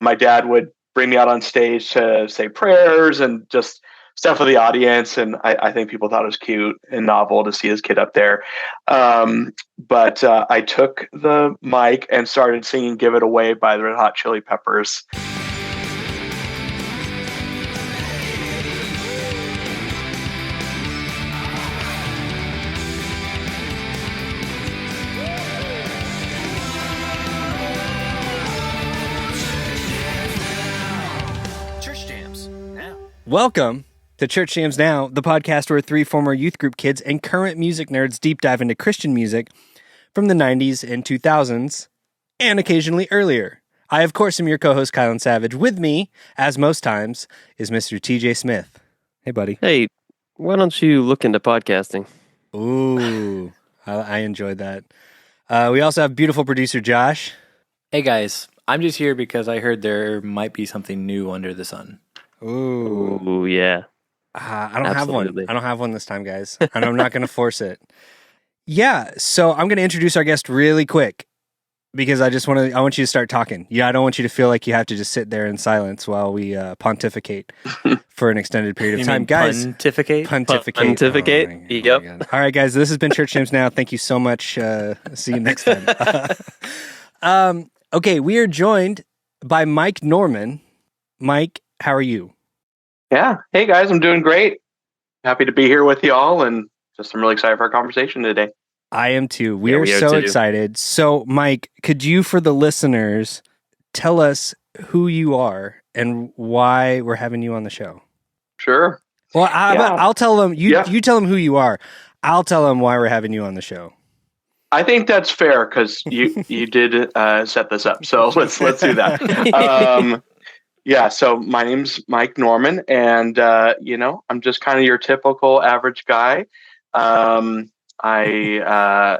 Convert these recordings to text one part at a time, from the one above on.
my dad would bring me out on stage to say prayers and just stuff with the audience. And I think people thought it was cute and novel to see his kid up there. But I took the mic and started singing Give It Away by the Red Hot Chili Peppers. Welcome to Church Jams Now, the podcast where three former youth group kids and current music nerds deep dive into Christian music from the 90s and 2000s, and occasionally earlier. I, of course, am your co-host, Kylan Savage. With me, as most times, is Mr. TJ Smith. Hey, buddy. Hey, why don't you look into podcasting? Ooh, I enjoyed that. We also have beautiful producer Josh. Hey, guys. I'm just here because I heard there might be something new under the sun. Ooh, yeah. I don't have one. I don't have one this time, guys. And I'm not going to force it. Yeah, so I'm going to introduce our guest really quick because I want you to start talking. Yeah, I don't want you to feel like you have to just sit there in silence while we pontificate for an extended period of time. Guys, pontificate? Pontificate? Oh, yep. All right, guys, this has been Church Jams Now. Thank you so much. See you next time. Okay, we are joined by Mike Norman. Mike, how are you? Yeah. Hey, guys, I'm doing great. Happy to be here with you all, and I'm really excited for our conversation today. I am too. We are so excited. So, Mike, could you, for the listeners, tell us who you are and why we're having you on the show? Sure. Well, I'll tell them. You tell them who you are. I'll tell them why we're having you on the show. I think that's fair because you did set this up. So let's do that. Yeah, so my name's Mike Norman, and I'm just kind of your typical average guy. I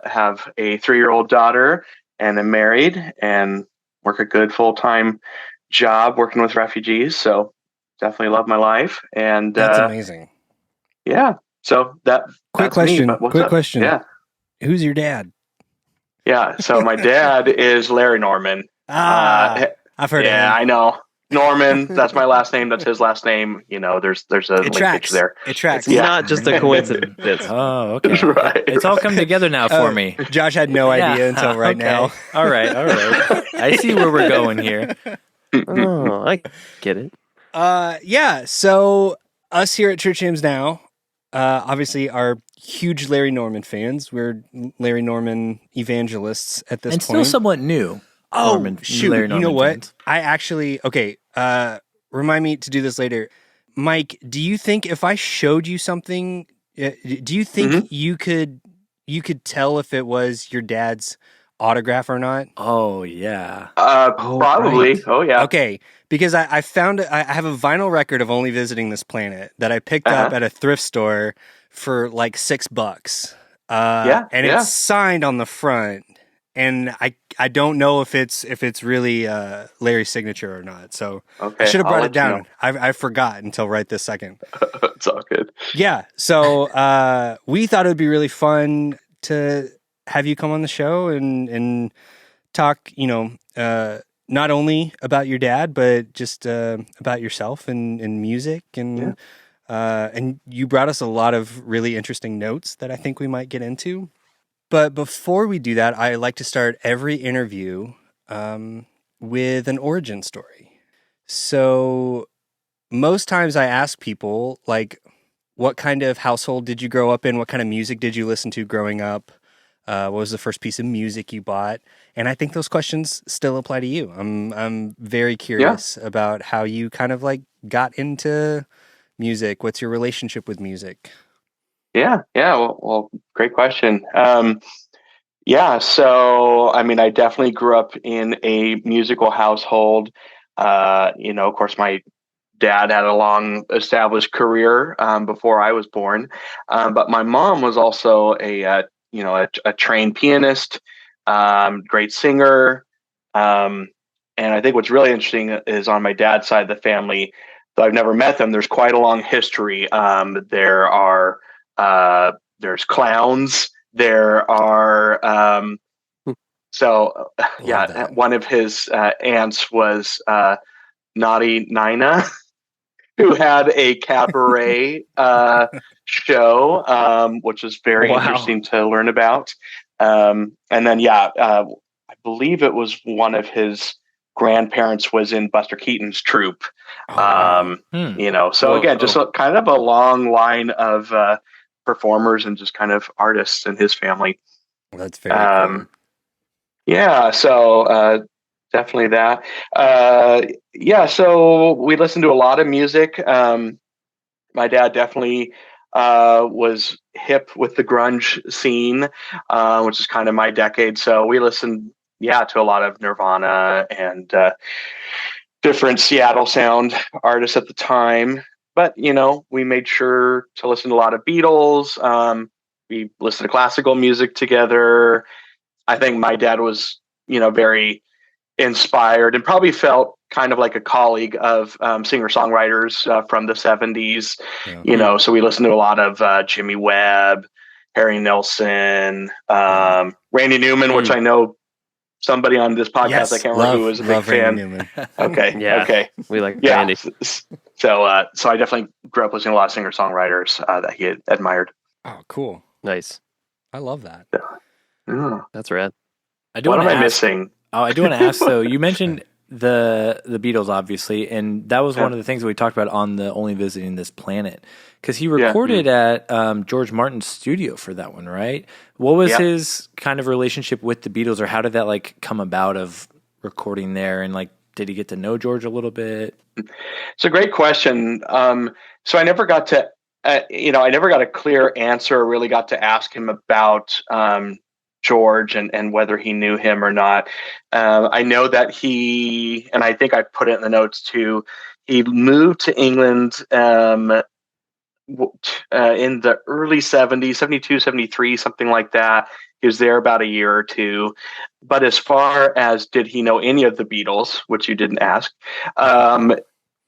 have a 3-year-old daughter, and am married, and work a good full-time job working with refugees. So definitely love my life, and that's amazing. Yeah. So quick question. Yeah. Who's your dad? Yeah. So my dad is Larry Norman. I've heard of him. Yeah, I know. Norman, that's my last name. That's his last name. There's a linkage there. It tracks. It's not just a coincidence. Oh, okay. Right. It's all come together now for me. Josh had no idea until right now. All right. I see where we're going here. Oh, I get it. Yeah. So us here at Church Jams Now, obviously are huge Larry Norman fans. We're Larry Norman evangelists at this point. And still somewhat new. Shoot. You know what? Fans. I actually, remind me to do this later. Mike, do you think if I showed you something, do you think you could tell if it was your dad's autograph or not? Oh, yeah. Probably. Right. Oh, yeah. Okay. Because I found, I have a vinyl record of Only Visiting This Planet that I picked up at a thrift store for like $6. And it's signed on the front. And I don't know if it's really Larry's signature or not. So I should have brought it down. I forgot until right this second. It's all good. Yeah. So we thought it would be really fun to have you come on the show and talk, not only about your dad, but just about yourself and music. And you brought us a lot of really interesting notes that I think we might get into. But before we do that, I like to start every interview with an origin story. So most times I ask people, like, what kind of household did you grow up in? What kind of music did you listen to growing up? What was the first piece of music you bought? And I think those questions still apply to you. I'm very curious about how you kind of like got into music. What's your relationship with music? Yeah. Well, great question. So, I definitely grew up in a musical household. Of course, my dad had a long established career before I was born. But my mom was also a trained pianist, great singer. And I think what's really interesting is on my dad's side of the family, though I've never met them, there's quite a long history. There's clowns. There are So, Love that. one of his aunts was Naughty Nina, who had a cabaret show, which was very Wow. interesting to learn about. And then, I believe it was one of his grandparents was in Buster Keaton's troupe. Oh, wow. So Whoa. again, just kind of a long line of performers and just kind of artists in his family. That's very cool. Yeah, so definitely that. So we listened to a lot of music. My dad definitely was hip with the grunge scene, which is kind of my decade. So we listened, to a lot of Nirvana and different Seattle sound artists at the time. But, we made sure to listen to a lot of Beatles. We listened to classical music together. I think my dad was, very inspired and probably felt kind of like a colleague of singer-songwriters from the 70s. Yeah. So we listened to a lot of Jimmy Webb, Harry Nilsson, Randy Newman, which I know somebody on this podcast, Yes, I can't remember who, was a big fan. Randy Newman. Okay. Yeah. Okay. We like Yeah. Randy. So I definitely grew up listening to a lot of singer-songwriters that he had admired. Oh, cool. Nice. I love that. Yeah. That's rad. What am I missing? Oh, I do want to ask though. You mentioned the Beatles, obviously, and that was one of the things that we talked about on the Only Visiting This Planet, because he recorded at George Martin's studio for that one, right? What was his kind of relationship with the Beatles, or how did that like come about of recording there, and like did he get to know George a little bit? It's a great question. So I never got to, I never got a clear answer. Or really got to ask him about George and whether he knew him or not. I know that he, and I think I put it in the notes too, he moved to England in the early 70s, 72, 73, something like that. He was there about a year or two. But as far as did he know any of the Beatles, which you didn't ask,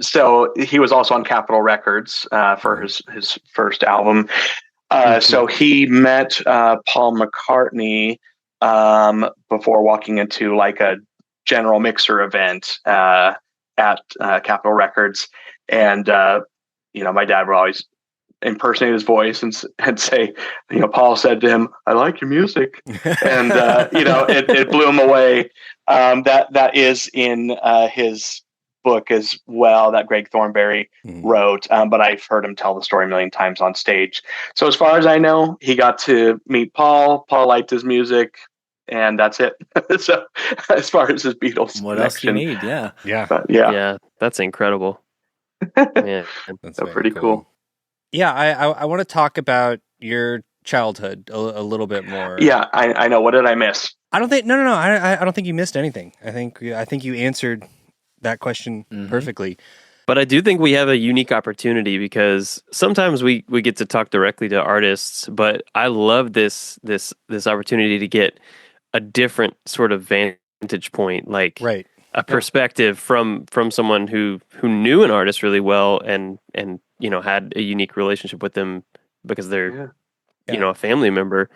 so he was also on Capitol Records for his first album. So he met Paul McCartney before walking into like a general mixer event at Capitol Records, and my dad would always impersonate his voice and say, Paul said to him, "I like your music," and it blew him away. That is in his book as well that Greg Thornberry wrote, but I've heard him tell the story a million times on stage. So as far as I know, he got to meet Paul. Paul liked his music, and that's it. So as far as his Beatles What connection, else do you need? Yeah. Yeah, that's incredible. Yeah, that's so pretty cool. Yeah, I want to talk about your childhood a little bit more. Yeah, I know. What did I miss? I don't think no. I don't think you missed anything. I think you answered that question perfectly. But I do think we have a unique opportunity because sometimes we get to talk directly to artists, but I love this opportunity to get a different sort of vantage point, like a perspective from someone who knew an artist really well and had a unique relationship with them because they're a family member.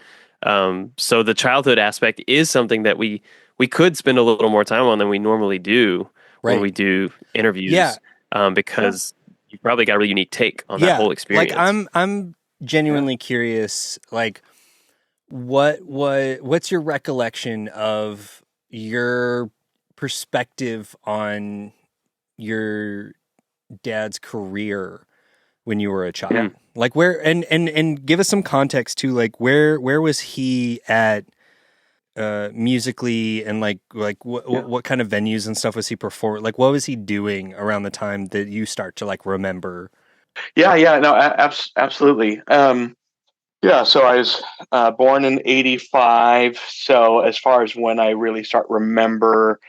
So the childhood aspect is something that we could spend a little more time on than we normally do when we do interviews. Because you probably got a really unique take on that whole experience. Like I'm genuinely curious, like what's your recollection of your perspective on your dad's career when you were a child? Like where and give us some context to like where was he at musically, and like what kind of venues and stuff was he performing? Like what was he doing around the time that you start to like remember? Absolutely. So I was born in 85. So as far as when I really start remember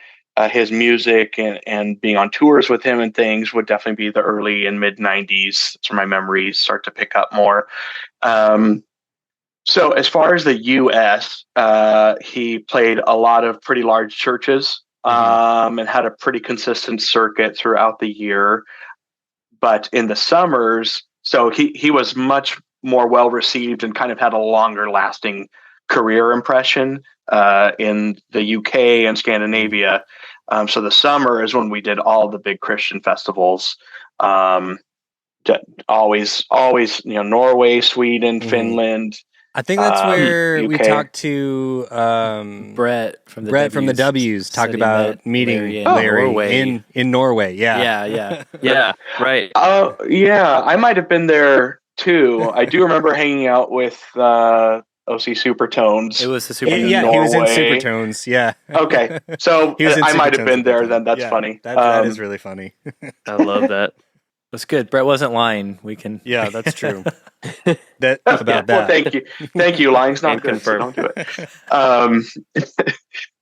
his music and being on tours with him and things would definitely be the early and mid 90s. That's where my memories start to pick up more. So as far as the U.S., he played a lot of pretty large churches and had a pretty consistent circuit throughout the year. But in the summers, so he was much more well received and kind of had a longer lasting career impression in the UK and Scandinavia. So the summer is when we did all the big Christian festivals. Always, Norway, Sweden, Finland. I think that's where UK. we talked to Brett from the W's talked said he about met meeting Larry Larry in Norway. Yeah. Yeah, right. Oh, yeah, I might have been there too. I do remember hanging out with OC Supertones. It was the Yeah, he was in Norway. Supertones. Yeah. Okay, so He was in I might have Supertones been at that there time. then. That's Yeah, funny. That is really funny. I love that. That's good. Brett wasn't lying. We can. Yeah, that's true. Well, thank you. Lying's not And good, so confirm. don't do it.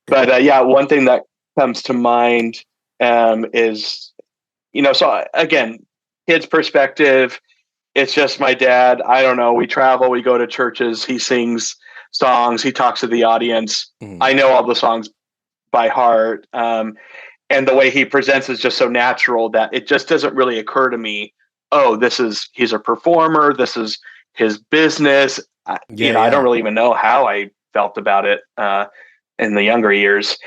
But one thing that comes to mind is, so again, kid's perspective. It's just my dad. I don't know. We travel, we go to churches. He sings songs. He talks to the audience. I know all the songs by heart. And the way he presents is just so natural that it just doesn't really occur to me, oh, he's a performer. This is his business. I don't really even know how I felt about it in the younger years.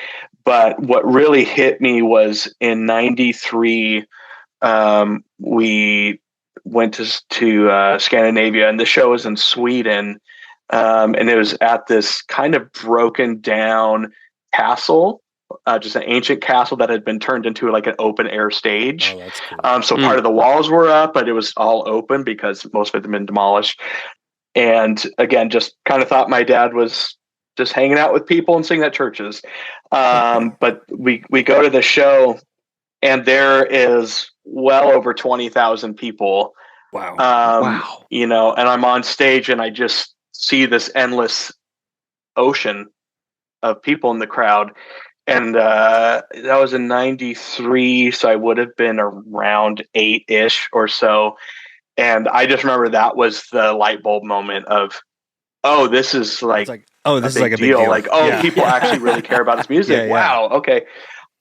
But what really hit me was in '93, we went to Scandinavia, and the show was in Sweden. And it was at this kind of broken down castle. Just an ancient castle that had been turned into like an open air stage. Oh, that's cool. So part of the walls were up, but it was all open because most of it had been demolished. And again, just kind of thought my dad was just hanging out with people and singing at churches. But we go to the show, and there is well over 20,000 people. Wow. Wow. And I'm on stage, and I just see this endless ocean of people in the crowd. And that was in '93, so I would have been around 8-ish or so. And I just remember that was the light bulb moment of, oh, this is like a big deal. Like, people actually really care about this music. Yeah. Wow. Okay.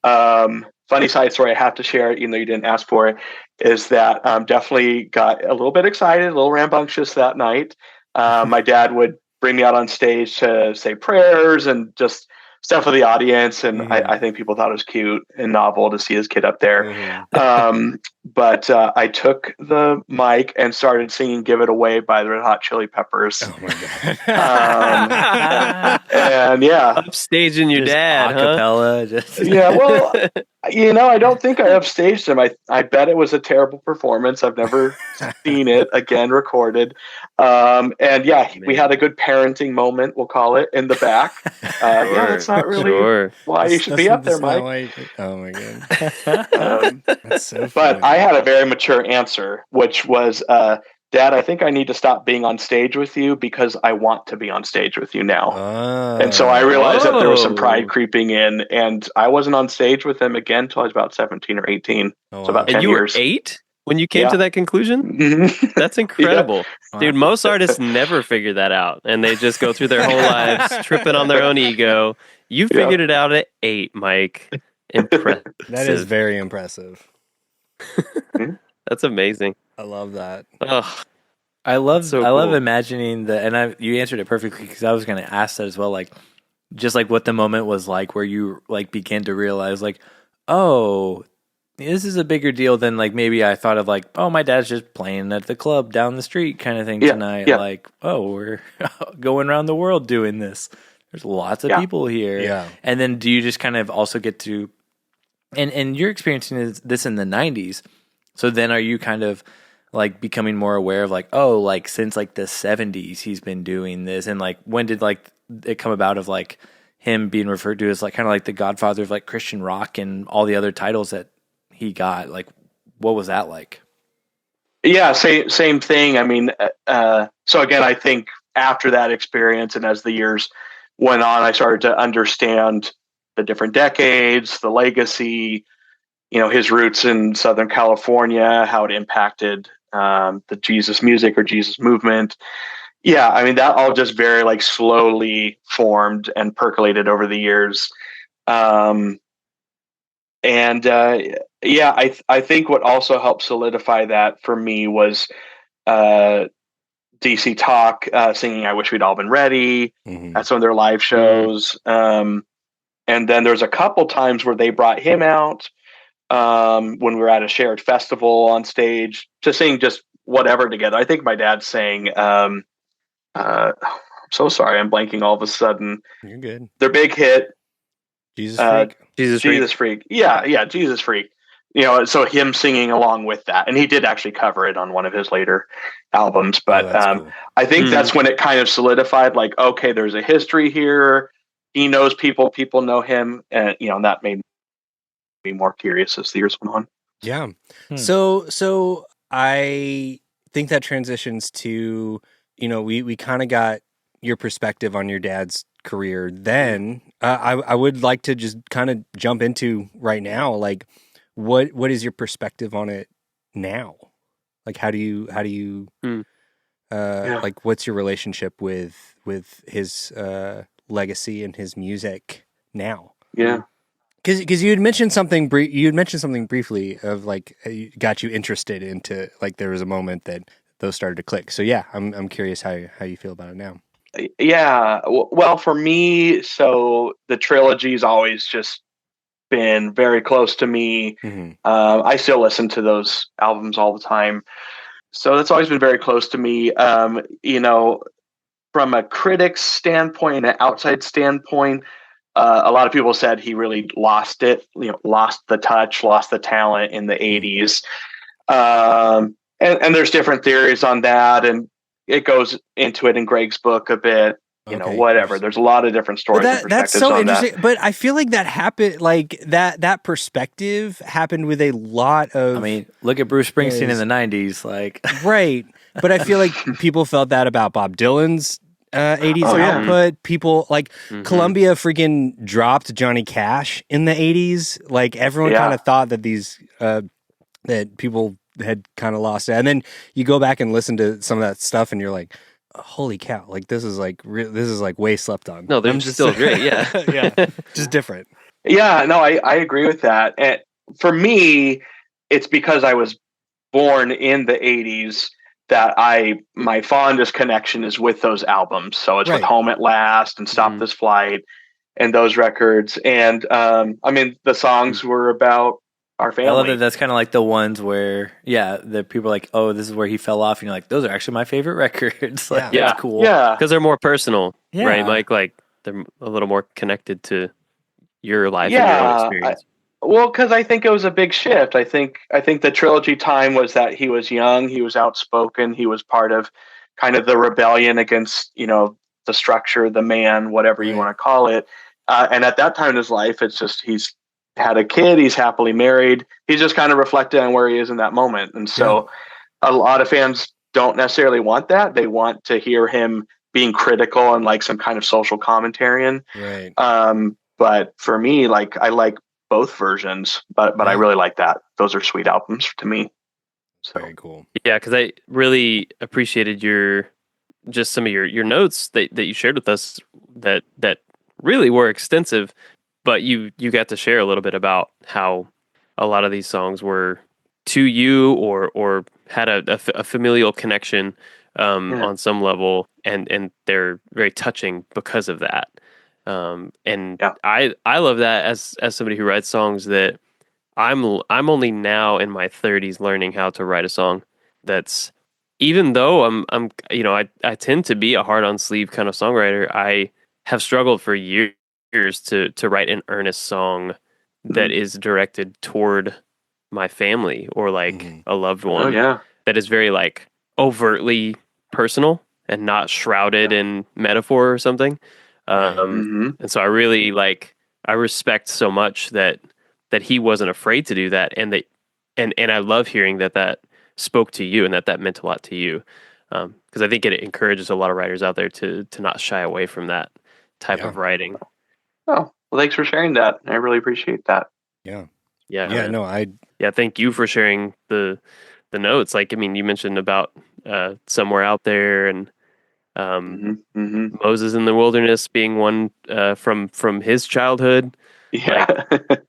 Funny side story I have to share, even though you didn't ask for it, is that definitely got a little bit excited, a little rambunctious that night. My dad would bring me out on stage to say prayers and just stuff for the audience, and I think people thought it was cute and novel to see his kid up there. But I took the mic and started singing "Give It Away" by the Red Hot Chili Peppers. Oh my god! And upstaging your dad, acapella. Well, I don't think I upstaged him. I bet it was a terrible performance. I've never seen it again recorded. We had a good parenting moment, we'll call it, in the back. That's not really why you should be up there, Mike. Oh my god! That's so funny. But I had a very mature answer, which was, Dad, I think I need to stop being on stage with you because I want to be on stage with you now. And so I realized that there was some pride creeping in, and I wasn't on stage with him again until I was about 17 or 18. So about 10 years. And you were 8 when you came to that conclusion? That's incredible. Dude, most artists never figure that out, and they just go through their whole lives tripping on their own ego. You figured it out at 8, Mike. Impressive. That is very impressive. That's amazing. I love that. Ugh. I love imagining you answered it perfectly, because I was going to ask that as well. Like, just like what the moment was like where you like began to realize like, oh, this is a bigger deal than like maybe I thought of, like, oh, my dad's just playing at the club down the street kind of thing tonight. Yeah. Like, oh, we're going around the world doing this. There's lots of people here. Yeah. And then do you just kind of also get to, and you're experiencing this in the 90s. So then are you kind of like becoming more aware of like, oh, like since like the 70s he's been doing this, and like when did like it come about of like him being referred to as like kind of like the godfather of like Christian rock and all the other titles that he got? Like, what was that like? Yeah, same thing. I mean, so again, I think after that experience and as the years went on, I started to understand the different decades, the legacy, his roots in Southern California, how it impacted the Jesus music or Jesus movement. Yeah, I mean, that all just very like slowly formed and percolated over the years. I think what also helped solidify that for me was Dad DC Talk singing "I Wish We'd All Been Ready" at some of their live shows. And then there's a couple times where they brought him out when we were at a shared festival on stage to sing just whatever together. I think my dad sang. I'm so sorry, I'm blanking all of a sudden. You're good. Their big hit, Jesus Freak. Jesus Freak. Yeah, Jesus Freak. You know, so him singing along with that, and he did actually cover it on one of his later albums. But cool. I think that's when it kind of solidified, like, okay, there's a history here. He knows people know him, and you know, that made me more curious as the years went on. Yeah. So I think that transitions to, you know, we kind of got your perspective on your dad's career. Then I would like to just kind of jump into right now, like, what is your perspective on it now? Like, how do you like, what's your relationship with his legacy and his music now? Yeah. Because you had mentioned something briefly of, like, got you interested into, like, there was a moment that those started to click. So yeah, I'm curious how you feel about it now. Yeah, well, for me, so the trilogy's always just been very close to me. I still listen to those albums all the time, so that's always been very close to me. You know, from a critic's standpoint, an outside standpoint, a lot of people said he really lost it, you know, lost the touch, lost the talent in the 80s. And there's different theories on that, and it goes into it in Greg's book a bit. You know, whatever. There's a lot of different stories. Well, that's so interesting. That. But I feel like that happened, like that perspective happened with a lot of. I mean, look at Bruce Springsteen in the '90s, like right. But I feel like people felt that about Bob Dylan's 80s output. People like Columbia freaking dropped Johnny Cash in the 80s. Like, everyone kind of thought that these that people had kind of lost it. And then you go back and listen to some of that stuff, and you're like, holy cow, like, this is like way slept on. No, they're just still great. Yeah. Yeah, just different. Yeah, no, I agree with that. And for me, it's because I was born in the 80s that my fondest connection is with those albums. So it's with Home at Last and Stop This Flight and those records. And I mean, the songs were about our family. I love that. That's kind of like the ones where, the people are like, oh, this is where he fell off. And you're like, those are actually my favorite records. Like, that's cool. Yeah. Because they're more personal, right, Mike? Like, they're a little more connected to your life and your own experience. Well, because I think it was a big shift. I think the trilogy time was that he was young, he was outspoken, he was part of kind of the rebellion against, you know, the structure, the man, whatever you want to call it. And at that time in his life, it's just he's had a kid, he's happily married. He's just kind of reflected on where he is in that moment. And so a lot of fans don't necessarily want that. They want to hear him being critical and like some kind of social commentary. Right. But for me, like, I like both versions, but I really like that. Those are sweet albums to me. So. Very cool. Yeah, because I really appreciated some of your notes that you shared with us that really were extensive, but you got to share a little bit about how a lot of these songs were to you or had a familial connection on some level, and they're very touching because of that. I love that as somebody who writes songs, that I'm only now in my 30s learning how to write a song that's, even though I'm you know, I tend to be a hard on sleeve kind of songwriter, I have struggled for years to write an earnest song that is directed toward my family or like a loved one. That is very like overtly personal and not shrouded in metaphor or something. And so I really I respect so much that he wasn't afraid to do that, and I love hearing that spoke to you and that meant a lot to you, because I think it encourages a lot of writers out there to not shy away from that type of writing. Oh, well, thanks for sharing that. I really appreciate that. Yeah. Thank you for sharing the notes. Like, I mean, you mentioned about Somewhere Out There and Moses in the Wilderness being one from his childhood. Yeah. Like,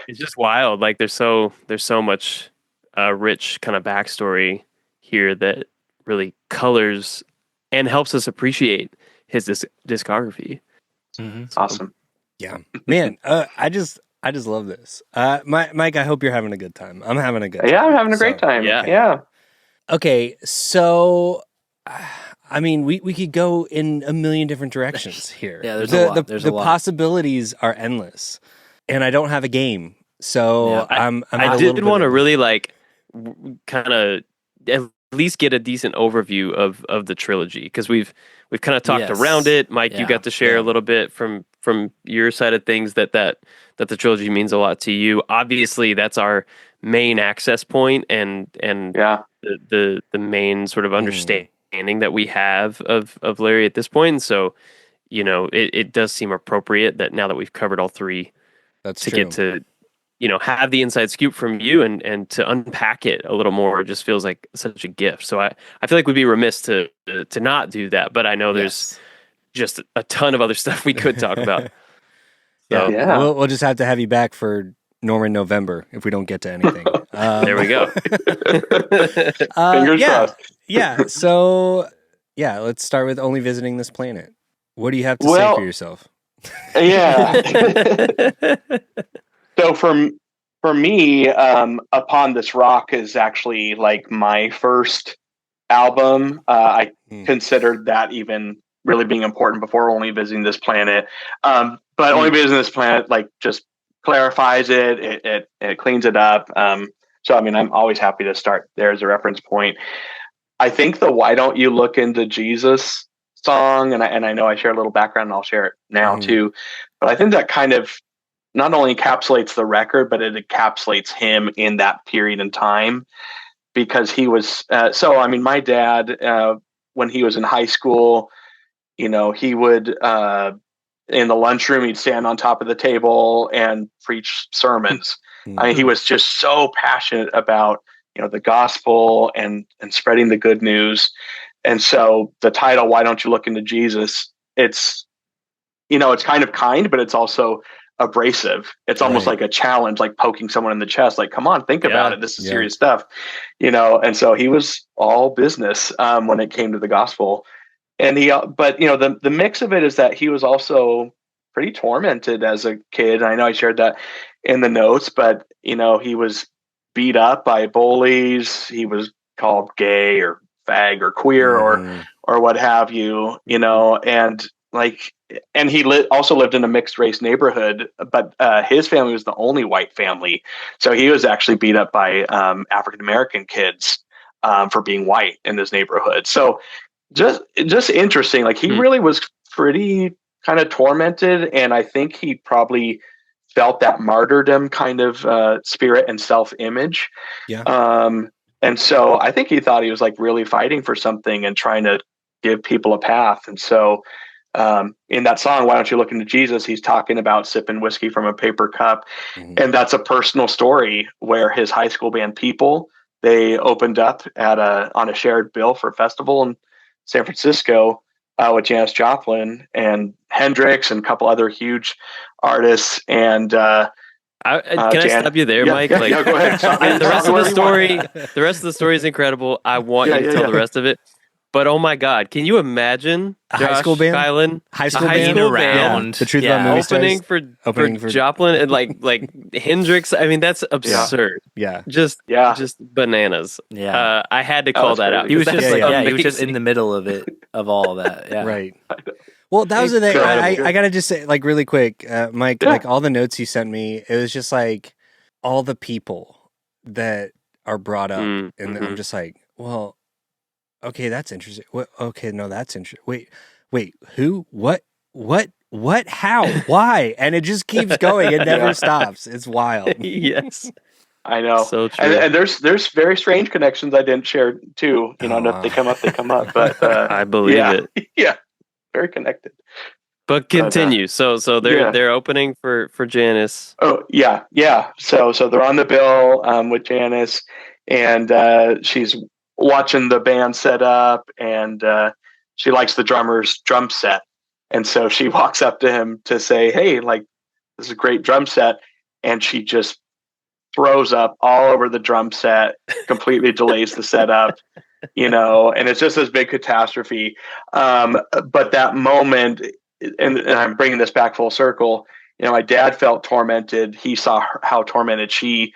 it's just wild. Like, there's so much rich kind of backstory here that really colors and helps us appreciate his discography. Mm-hmm. Awesome. Yeah, man. I just love this. Mike, I hope you're having a good time. I'm having a good time. Yeah, I'm having a great time. yeah. Yeah. Okay, so I mean, we could go in a million different directions here. Yeah, there's a lot. The possibilities are endless, and I don't have a game, so I'm I at did want to of really kind of at least get a decent overview of the trilogy, because we've kind of talked around it. Mike, you got to share a little bit from your side of things that the trilogy means a lot to you. Obviously, that's our main access point and the main sort of understanding that we have of Larry at this point. And so, it does seem appropriate that now that we've covered all three, get to have the inside scoop from you and to unpack it a little more. It just feels like such a gift. So I feel like we'd be remiss to not do that. But I know there's just a ton of other stuff we could talk about. So we'll just have to have you back for Norman November if we don't get to anything. There we go. Fingers crossed. Yeah. So let's start with only visiting this planet. What do you have to say for yourself? Yeah. So for me, Upon This Rock is actually like my first album. I considered that even really being important before Only Visiting This Planet. But Only Visiting This Planet like just clarifies it cleans it up. So I mean, I'm always happy to start there as a reference point. I think the Why Don't You Look Into Jesus song, and I know I share a little background, and I'll share it now too, but I think that kind of not only encapsulates the record, but it encapsulates him in that period in time, because he was my dad, when he was in high school, he would in the lunchroom, he'd stand on top of the table and preach sermons. I mean, he was just so passionate about the gospel and spreading the good news. And so the title, Why Don't You Look Into Jesus? It's it's kind, but it's also abrasive. It's almost like a challenge, like poking someone in the chest, like, come on, think about it. This is serious stuff, and so he was all business when it came to the gospel. And but the mix of it is that he was also pretty tormented as a kid. I know I shared that in the notes, but he was beat up by bullies. He was called gay or fag or queer or what have you, and he also lived in a mixed race neighborhood, but his family was the only white family. So he was actually beat up by African-American kids for being white in this neighborhood. So just interesting. Like he really was pretty kind of tormented. And I think he probably felt that martyrdom kind of spirit and self-image. Yeah. And so I think he thought he was like really fighting for something and trying to give people a path. And so in that song, Why Don't You Look Into Jesus, he's talking about sipping whiskey from a paper cup. And that's a personal story where his high school band People, they opened up on a shared bill for a festival in San Francisco with Janis Joplin and Hendrix and a couple other huge artists. And can I stop you there, Mike? Go ahead. The rest of the story is incredible. I want you to tell the rest of it. But oh my God, can you imagine high school band? Kylan, high school band around the Truth About Movie opening Stars, for Joplin and like Hendrix? I mean, that's absurd. Yeah, just bananas. Yeah, I had to call that out. He was just he was just in the middle of it, of all of that. Yeah, right. Well, that was the thing. I gotta just say, like, really quick, Mike. Yeah. Like all the notes you sent me, it was just like all the people that are brought up, and I'm just like, well. Okay, that's interesting. Okay, no, that's interesting. Wait, who? What? How? Why? And it just keeps going. It never stops. It's wild. Yes, I know. So true. And there's very strange connections I didn't share too. And if they come up, they come up. But I believe it. Yeah, very connected. But continue. So they're opening for Janis. Oh yeah. So they're on the bill with Janis, and she's watching the band set up, and she likes the drummer's drum set, and so she walks up to him to say, hey, like, this is a great drum set, and she just throws up all over the drum set, completely delays the setup, and it's just this big catastrophe. But that moment, and I'm bringing this back full circle, my dad felt tormented. He saw how tormented she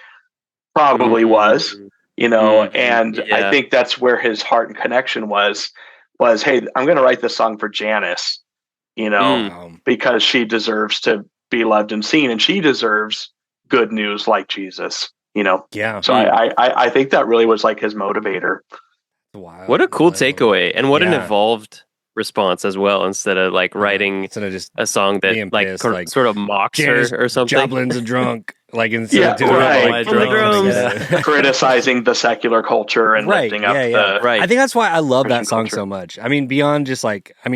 probably was, and I think that's where his heart and connection was, hey, I'm going to write this song for Janice, because she deserves to be loved and seen, and she deserves good news like Jesus, Yeah. So I think that really was like his motivator. Wow. What a cool takeaway, and what an evolved response as well, instead of like writing just a song that like sort of mocks Janice her or something. Joblin's a drunk, like instead of doing right. on the drums. Criticizing the secular culture and lifting up the I think that's why I love Christian that song culture. So much. I mean, beyond just like, I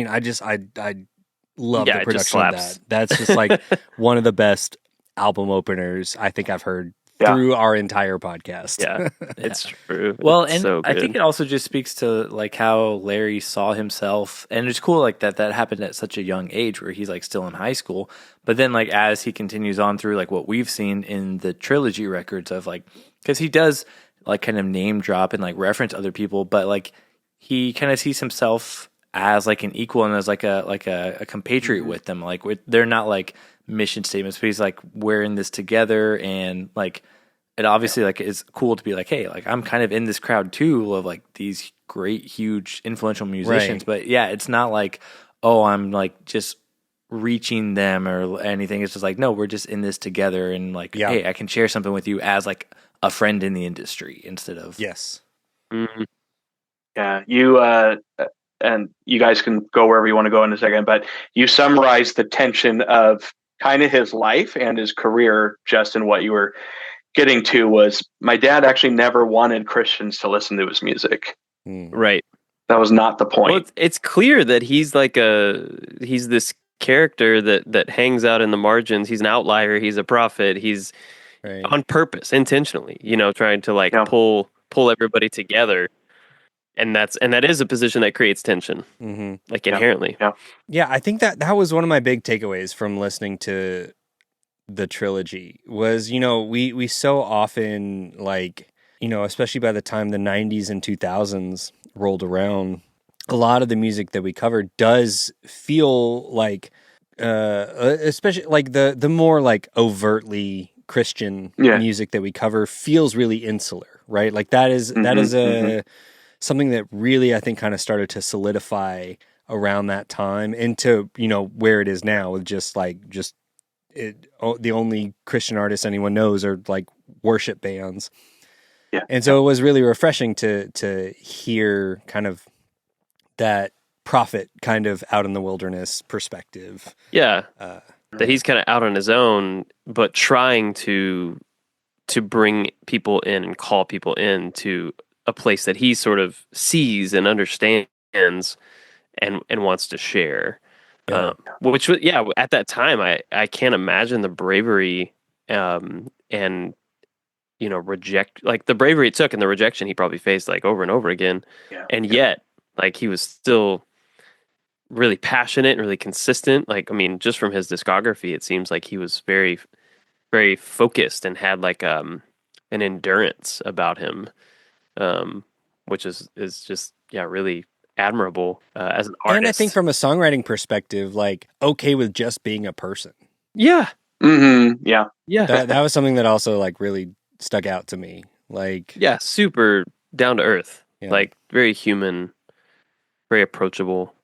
love the production of that. That's just like one of the best album openers I think I've heard through our entire podcast. Yeah, it's true. Well, it's and so I think it also just speaks to like how Larry saw himself, and it's cool like that happened at such a young age where he's like still in high school. But then like as he continues on through like what we've seen in the trilogy records of like, because he does like kind of name drop and like reference other people, but like he kind of sees himself as like an equal and as like a compatriot with them. Like they're not like mission statements, but he's like, we're in this together, and like it obviously like is cool to be like, hey, like I'm kind of in this crowd too of like these great, huge, influential musicians. But yeah, it's not like, oh, I'm like just reaching them or anything. It's just like, no, we're just in this together, and like, hey, I can share something with you as like a friend in the industry instead of you and you guys can go wherever you want to go in a second, but you summarized the tension of kind of his life and his career just in what you were getting to. Was my dad actually never wanted Christians to listen to his music. Right. That was not the point. Well, it's clear that he's this character that hangs out in the margins. He's an outlier. He's a prophet. He's on purpose, intentionally, trying to like pull everybody together. And that is a position that creates tension, like inherently. Yeah, I think that was one of my big takeaways from listening to the trilogy was, we so often like, especially by the time the 90s and 2000s rolled around, a lot of the music that we covered does feel like, especially like the more like overtly Christian music that we cover feels really insular, right? Like that is something that really, I think, kind of started to solidify around that time into, where it is now with the only Christian artists anyone knows are like worship bands. Yeah. And so it was really refreshing to hear kind of that prophet kind of out in the wilderness perspective. Yeah. That he's kind of out on his own, but trying to bring people in and call people in to a place that he sort of sees and understands and wants to share. Which was, at that time, I can't imagine the bravery and reject, like the bravery it took and the rejection he probably faced like over and over again. And yet, like he was still really passionate and really consistent. Like, I mean, just from his discography, it seems like he was very, very focused and had like an endurance about him. Which is just really admirable as an artist. And I think from a songwriting perspective, like okay with just being a person. Yeah. Mm-hmm. Yeah. Yeah. That was something that also like really stuck out to me. Like super down to earth, like very human, very approachable,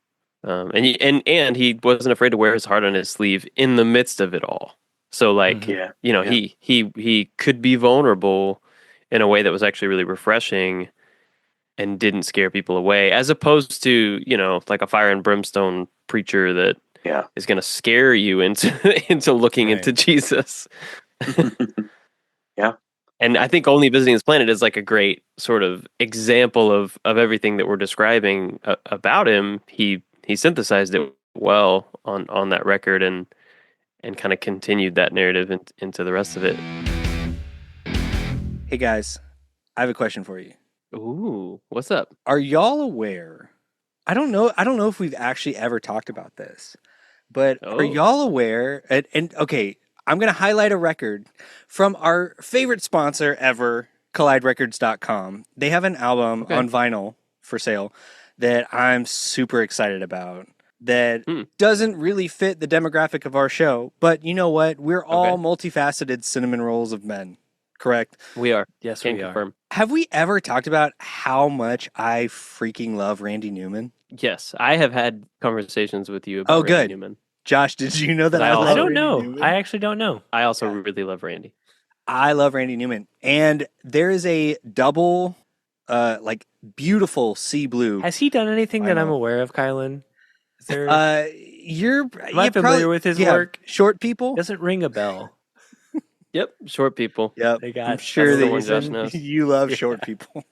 and he wasn't afraid to wear his heart on his sleeve in the midst of it all. So like he could be vulnerable in a way that was actually really refreshing and didn't scare people away, as opposed to, like a fire and brimstone preacher that is going to scare you into looking into Jesus. And I think Only Visiting This Planet is like a great sort of example of everything that we're describing about him. He synthesized it well on that record and kind of continued that narrative into the rest of it. Hey guys, I have a question for you. Ooh, what's up? Are y'all aware? I don't know if we've actually ever talked about this, but are y'all aware? And okay, I'm going to highlight a record from our favorite sponsor ever, CollideRecords.com. They have an album on vinyl for sale that I'm super excited about that doesn't really fit the demographic of our show. But you know what? We're all multifaceted cinnamon rolls of men, correct? We are. Yes, Can we confirm. are. Have we ever talked about how much I freaking love Randy Newman? Yes, I have had conversations with you about Randy good. Newman. Josh, did you know that I love I don't Randy know. Newman? I actually don't know. I also really love Randy. I love Randy Newman. And there is a double, like, beautiful sea blue. Has he done anything that I'm aware of, Kylan? Is there? Am I familiar with his work? Short People? Doesn't ring a bell. Yep, Short People. Yep. They got, I'm sure the that one Josh knows. you love Short People.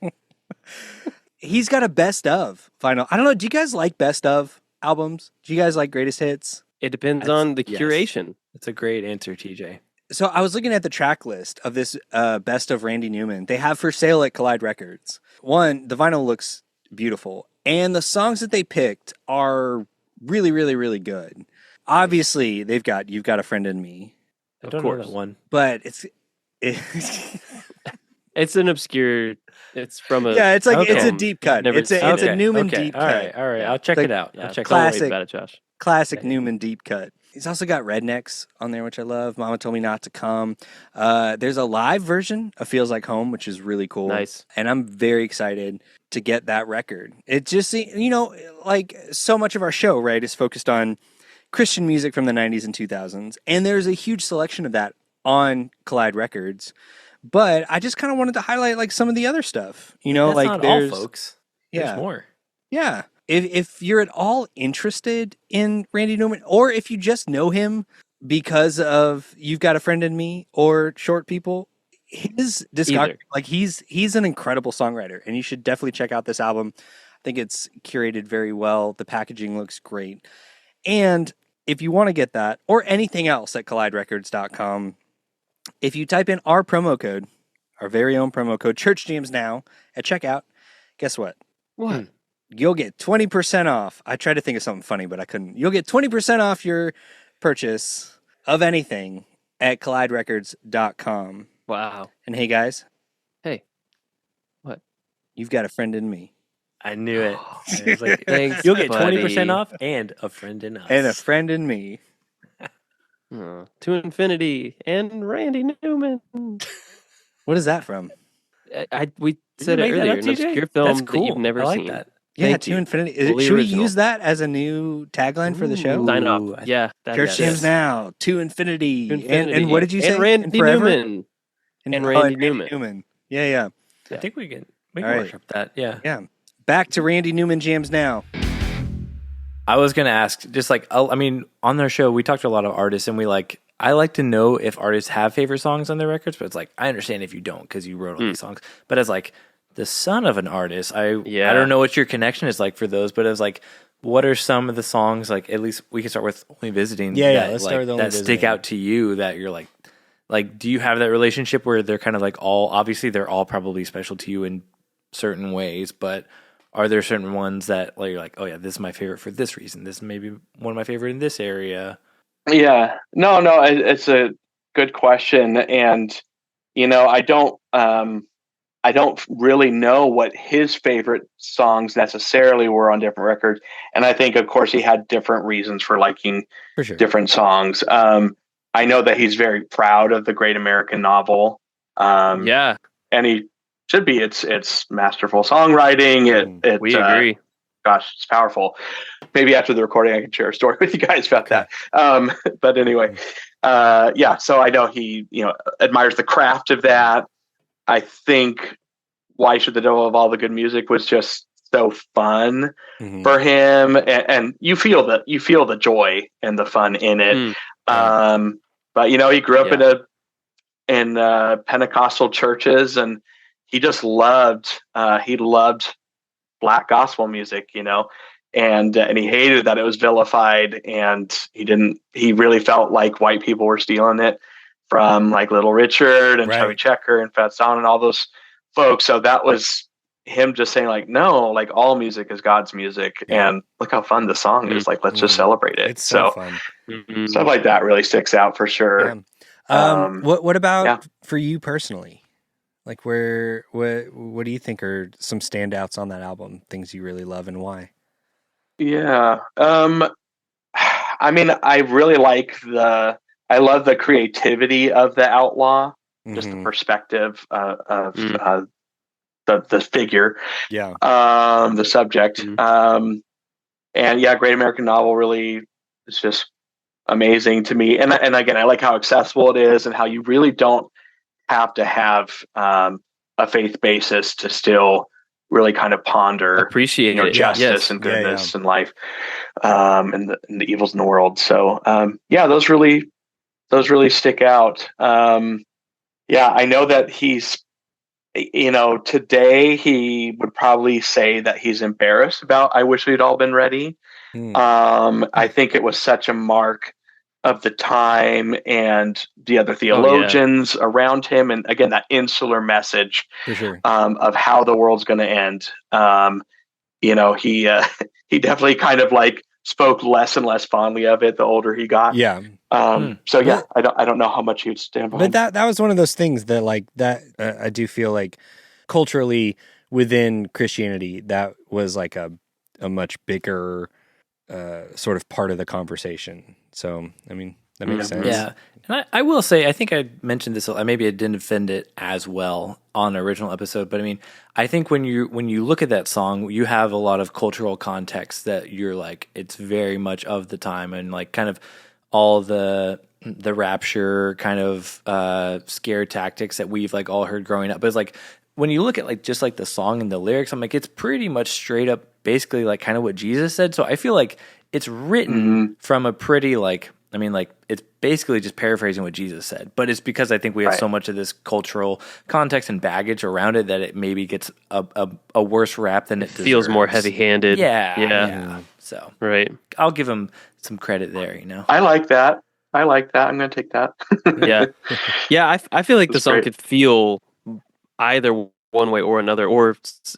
He's got a best of vinyl. I don't know. Do you guys like best of albums? Do you guys like greatest hits? It depends on the curation. That's a great answer, TJ. So I was looking at the track list of this best of Randy Newman. They have for sale at Collide Records. One, the vinyl looks beautiful, and the songs that they picked are really, really, really good. Obviously, they've got "You've Got a Friend in Me." I don't know that one, but it's an obscure. It's from a it's like it's a deep cut. It's a Newman deep cut. All right, I'll check it out. I'll check classic, Don't worry about it, Josh. Classic Newman deep cut. He's also got Rednecks on there, which I love. Mama Told Me Not to Come. There's a live version of Feels Like Home, which is really cool. Nice. And I'm very excited to get that record. It just, like so much of our show, right, is focused on Christian music from the 90s and 2000s. And there's a huge selection of that on Collide Records. But I just kind of wanted to highlight like some of the other stuff. That's like not there's all, folks. Yeah. There's more. Yeah. If you're at all interested in Randy Newman, or if you just know him because of You've Got a Friend in Me or Short People, his discography, like he's an incredible songwriter, and you should definitely check out this album. I think it's curated very well. The packaging looks great. And if you want to get that or anything else at colliderecords.com, if you type in our promo code, our very own promo code, Church Jams Now, at checkout, guess what? What? You'll get 20% off. I tried to think of something funny, but I couldn't. You'll get 20% off your purchase of anything at colliderecords.com. Wow. And hey, guys. Hey. What? You've got a friend in me. I knew it. It was like, Thanks, you'll get buddy. 20% off and a friend in us. And a friend in me. To Infinity and Randy Newman. What is that from? We said it earlier. An obscure film That's cool. that you've never I like seen. that. Yeah, Thank To you. Infinity. Fully Should original. we use that as a new tagline for the show? Sign up. Yeah. Church Jams Now, To Infinity. To Infinity. And what did you say? And Randy Newman. And Randy Newman. Yeah. I think we can All right. workshop that. Yeah. Yeah. Back to Randy Newman Jams Now. I was going to ask, just like, I mean, on their show, we talked to a lot of artists, and I like to know if artists have favorite songs on their records, but it's like, I understand if you don't because you wrote all these songs. But as like the son of an artist, I don't know what your connection is like for those, but as like, what are some of the songs, like, at least we can start with Only Visiting. Let's start with Only that Visiting. stick out to you that you're like, do you have that relationship where they're kind of like obviously they're all probably special to you in certain ways, but are there certain ones that like, you're like, oh yeah, this is my favorite for this reason. This is maybe one of my favorite in this area. Yeah, no, it's a good question. And, I don't really know what his favorite songs necessarily were on different records. And I think, of course, he had different reasons for liking different songs. I know that he's very proud of the Great American Novel. And he should be. It's masterful songwriting. We agree. Gosh, it's powerful. Maybe after the recording, I can share a story with you guys about that. But anyway, so I know he, admires the craft of that. I think Why Should the Devil Have All the Good Music was just so fun for him. And you feel the joy and the fun in it. But he grew up in Pentecostal churches, and he just loved Black gospel music, and he hated that it was vilified, and he really felt like white people were stealing it from like Little Richard and Chubby Checker and Fats Domino and all those folks. So that was him just saying like, no, like all music is God's music, and look how fun the song is. Like, let's just celebrate it. It's so fun. Stuff like that really sticks out for sure. Yeah. What about for you personally? Like what do you think are some standouts on that album? Things you really love and why? Yeah. I mean, I really I love the creativity of the Outlaw, just the perspective of the figure, the subject. And yeah, Great American Novel really is just amazing to me. And again, I like how accessible it is and how you really don't have to have a faith basis to still really kind of ponder, appreciate justice and goodness and life, and the evils in the world. So those really stick out. I know that he's, today he would probably say that he's embarrassed about I Wish We'd All Been Ready. I think it was such a mark of the time and the other theologians around him. And again, that insular message of how the world's going to end. He definitely kind of like spoke less and less fondly of it the older he got. Yeah. I don't know how much he would stand behind. But that was one of those things that I do feel like culturally within Christianity, that was like a much bigger sort of part of the conversation. So, I mean, that makes sense. Yeah. And I will say, I think I mentioned this, maybe I didn't defend it as well on the original episode, but I mean, I think when you look at that song, you have a lot of cultural context that you're like, it's very much of the time, and like kind of all the rapture kind of scare tactics that we've like all heard growing up. But it's like, when you look at like just like the song and the lyrics, I'm like, it's pretty much straight up basically like kind of what Jesus said. So I feel like it's written from a pretty it's basically just paraphrasing what Jesus said, but it's because I think we have so much of this cultural context and baggage around it that it maybe gets a worse rap than it deserves. Feels more heavy-handed. Yeah. So I'll give him some credit there. I like that. I'm going to take that. I feel like the song could feel either one way or another, or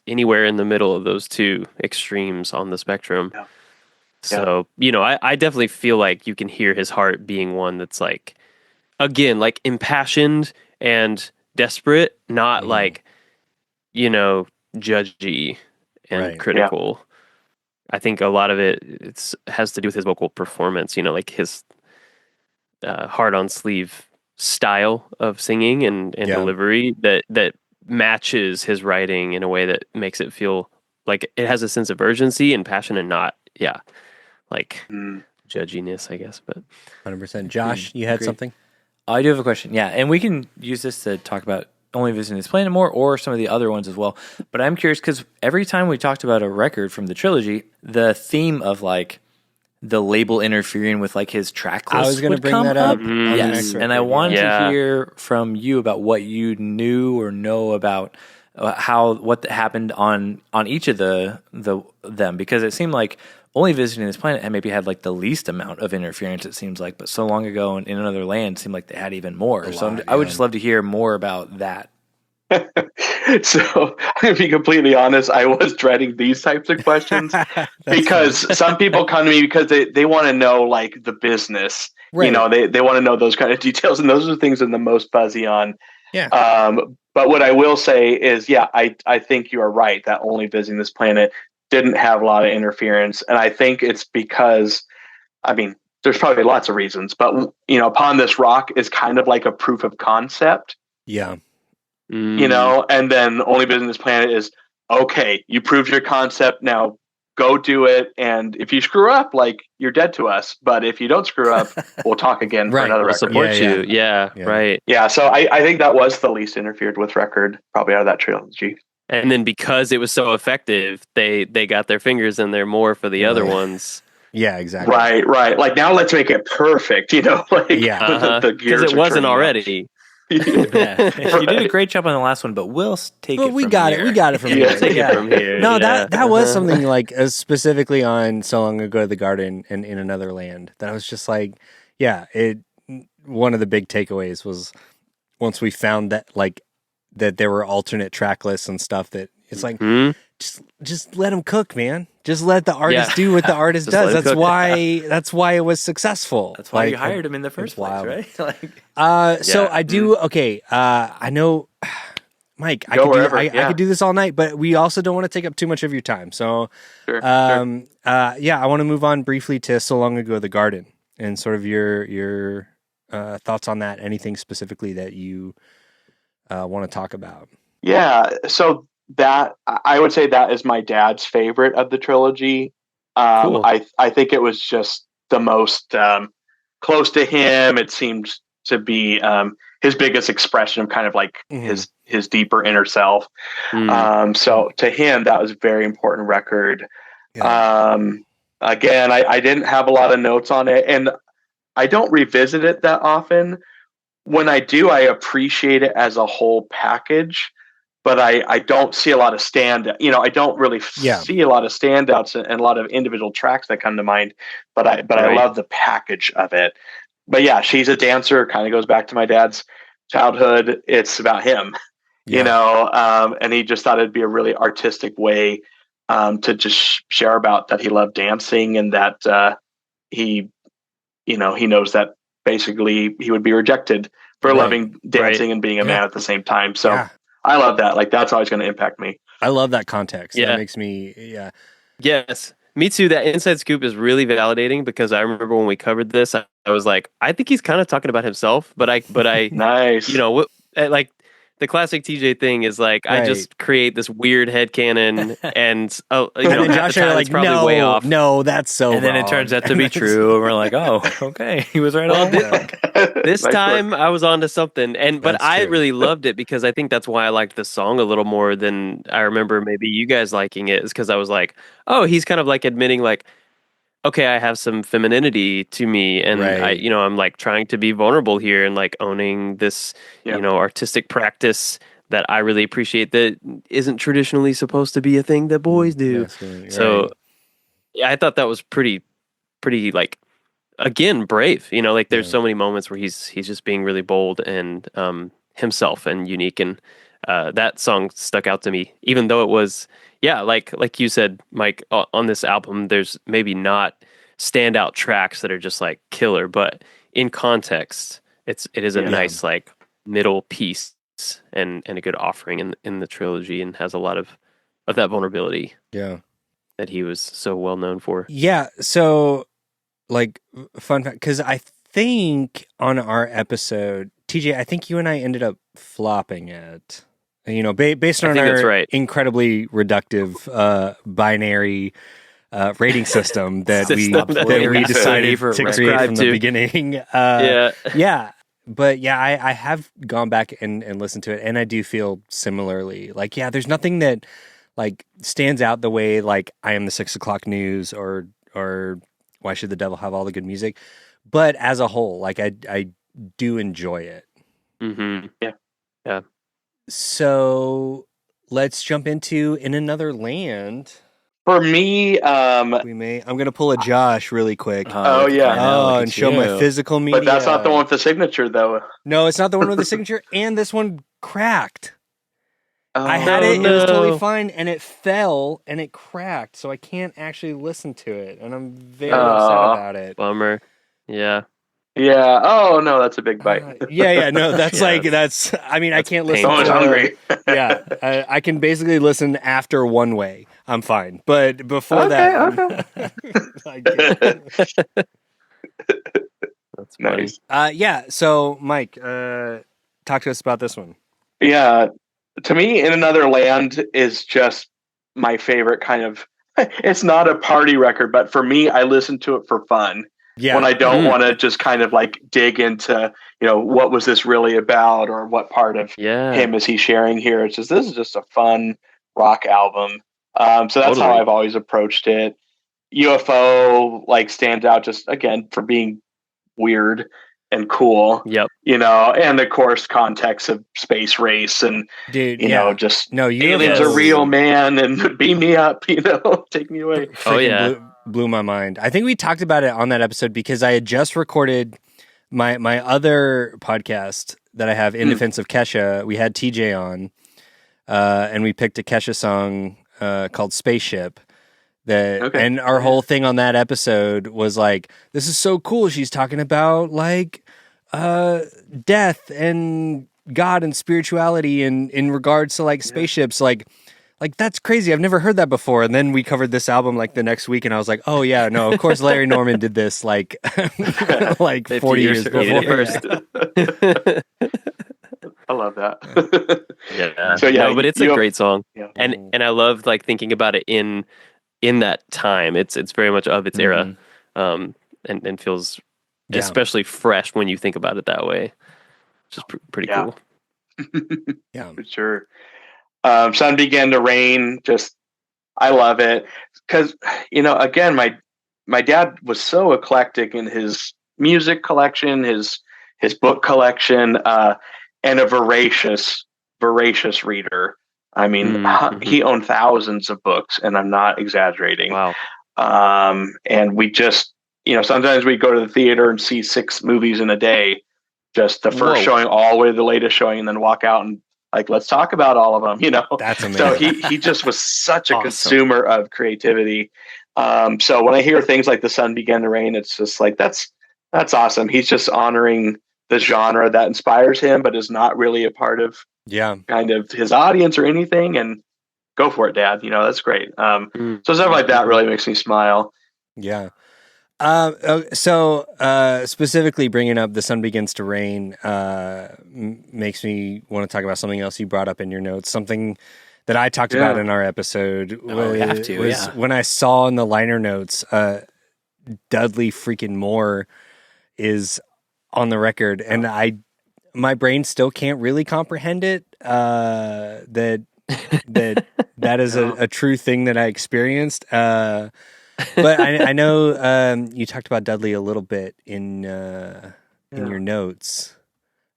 anywhere in the middle of those two extremes on the spectrum. Yeah. So, I definitely feel like you can hear his heart being one that's like, again, like impassioned and desperate, not like, judgy and critical. Yeah. I think a lot of it has to do with his vocal performance, like his hard on sleeve style of singing and delivery that matches his writing in a way that makes it feel like it has a sense of urgency and passion and not, like judginess, I guess. But 100%. Josh, you had something? I do have a question. Yeah, and we can use this to talk about Only Visiting This Planet more or some of the other ones as well. But I'm curious because every time we talked about a record from the trilogy, the theme of like the label interfering with like his track list. I was going to bring that up. Yes, and I wanted to hear from you about what you knew or know about what happened on each of them, because it seemed like Only Visiting This Planet had maybe had like the least amount of interference, it seems like, but So Long Ago and In Another Land seemed like they had even more. I would just love to hear more about that. So, to be completely honest, I was dreading these types of questions because some people come to me because they want to know like the business. Right. They want to know those kind of details, and those are the things I'm the most fuzzy on. Yeah. But what I will say is, I think you are right that Only Visiting This Planet didn't have a lot of interference, and I think it's because, there's probably lots of reasons, but Upon This Rock is kind of like a proof of concept. Yeah. And then Only Visiting This Planet is, okay, you proved your concept, now go do it, and if you screw up, like, you're dead to us, but if you don't screw up, we'll talk again for another record. Support you. Yeah, right. Yeah, so I think that was the least interfered with record, probably out of that trilogy. And then because it was so effective, they got their fingers in there more for the other ones. Yeah, exactly. Right. Like, now let's make it perfect, because it wasn't already. You did a great job on the last one, but we'll take it. We got it from here. Take it from here. No, that was something like specifically on So Long Ago the Garden and In Another Land. That was just like, one of the big takeaways was once we found that that there were alternate track lists and stuff, that it's like just let them cook, man. Just let the artist do what the artist does. That's why it was successful. That's why you hired him in the first place, right? So I do. Okay, I know Mike, Go wherever. I could do this all night, but we also don't want to take up too much of your time. So, Sure. I want to move on briefly to So Long Ago, the Garden, and sort of your thoughts on that. Anything specifically that you want to talk about? Yeah. So that I would say that is my dad's favorite of the trilogy. Cool. I think it was just the most close to him. It seemed to be his biggest expression of kind of like his deeper inner self. So to him, that was a very important record. Yeah. Again, I didn't have a lot of notes on it, and I don't revisit it that often. When I do, I appreciate it as a whole package, but I don't see a lot of I don't really see a lot of standouts and a lot of individual tracks that come to mind, but I love the package of it. But yeah, She's a Dancer kind of goes back to my dad's childhood. It's about him, and he just thought it'd be a really artistic way to just share about that he loved dancing, and that he knows that basically he would be rejected for loving dancing and being a man at the same time. So I love that. Like, that's always going to impact me. I love that context. Yeah. That makes me, Yes. Me too. That inside scoop is really validating, because I remember when we covered this, I was like, I think he's kind of talking about himself, but I nice. Like the classic TJ thing is like, I just create this weird headcanon and then Josh and I are like, probably way off. No, that's so and then wrong. It turns out to be true, and we're like, oh, okay, he was right on. This time I was onto something, but I really loved it, because I think that's why I liked the song a little more than I remember maybe you guys liking it, is because I was like, oh, he's kind of like admitting like, okay, I have some femininity to me, and I'm like trying to be vulnerable here and like owning this, artistic practice that I really appreciate that isn't traditionally supposed to be a thing that boys do. So I thought that was pretty like, again, brave. Like there's so many moments where he's just being really bold and himself and unique, and that song stuck out to me, even though it was like you said, Mike, on this album there's maybe not standout tracks that are just like killer, but in context it is a nice like middle piece and a good offering in the trilogy, and has a lot of that vulnerability that he was so well known for. So like, fun fact, because I think on our episode, TJ, I think you and I ended up flopping it. Based on our incredibly reductive binary rating system that we decided to create from the beginning. But I have gone back and listened to it, and I do feel similarly. Like, there's nothing that like stands out the way like I Am the 6 o'clock News or Why Should the Devil Have All the Good Music. But as a whole, like I do enjoy it. Mm-hmm. Yeah. So let's jump into In Another Land. For me, I'm going to pull a Josh really quick. And show my physical media. But that's not the one with the signature, though. No, it's not the one with the signature, and this one cracked. I had it, it was totally fine, and it fell, and it cracked, so I can't actually listen to it, and I'm very upset about it. Bummer. Yeah. Yeah. Oh, no, that's a big bite. No, that's I can't listen to it. Hungry. I can basically listen after One Way. I'm fine. But before that... That's nice. So, Mike, talk to us about this one. Yeah. To me, In Another Land is just my favorite kind of... It's not a party record, but for me, I listen to it for fun. Yeah. When I don't want to just kind of like dig into, what was this really about, or what part of him is he sharing here? It's just, this is just a fun rock album. So that's how I've always approached it. UFO like stands out just again for being weird and cool. Yep. And of course context of space race and just aliens are real, man, and beam me up, take me away. Blew my mind. I think we talked about it on that episode because I had just recorded my other podcast that I have in defense of Kesha. We had TJ on, and we picked a Kesha song called Spaceship. And our whole thing on that episode was like, this is so cool. She's talking about like death and God and spirituality and in regards to like spaceships, like that's crazy. I've never heard that before. And then we covered this album like the next week, and I was like, oh yeah, no, of course Larry Norman did this like like 40 years before. I love that. Yeah. So yeah, no, but it's a great song. Yeah. And I love like thinking about it in that time. It's very much of its era. And feels especially fresh when you think about it that way. Which is pretty cool. Yeah. For sure. Sun Began to Rain, just I love it. Because, again, my dad was so eclectic in his music collection, his book collection, and a voracious reader. I mean, he owned thousands of books, and I'm not exaggerating. Wow. And we just, sometimes we go to the theater and see 6 movies in a day, just the first showing all the way to the latest showing, and then walk out and like, let's talk about all of them, That's amazing. So he just was such a consumer of creativity. So when I hear things like The Sun Began to Rain, it's just like, that's awesome. He's just honoring the genre that inspires him, but is not really a part of kind of his audience or anything. And go for it, Dad. That's great. So stuff like that really makes me smile. Yeah. So specifically bringing up The Sun Begins to Rain makes me want to talk about something else you brought up in your notes. Something that I talked about in our episode was when I saw in the liner notes, Dudley freaking Moore is on the record, and my brain still can't really comprehend it. That is a true thing that I experienced. But I know you talked about Dudley a little bit in your notes.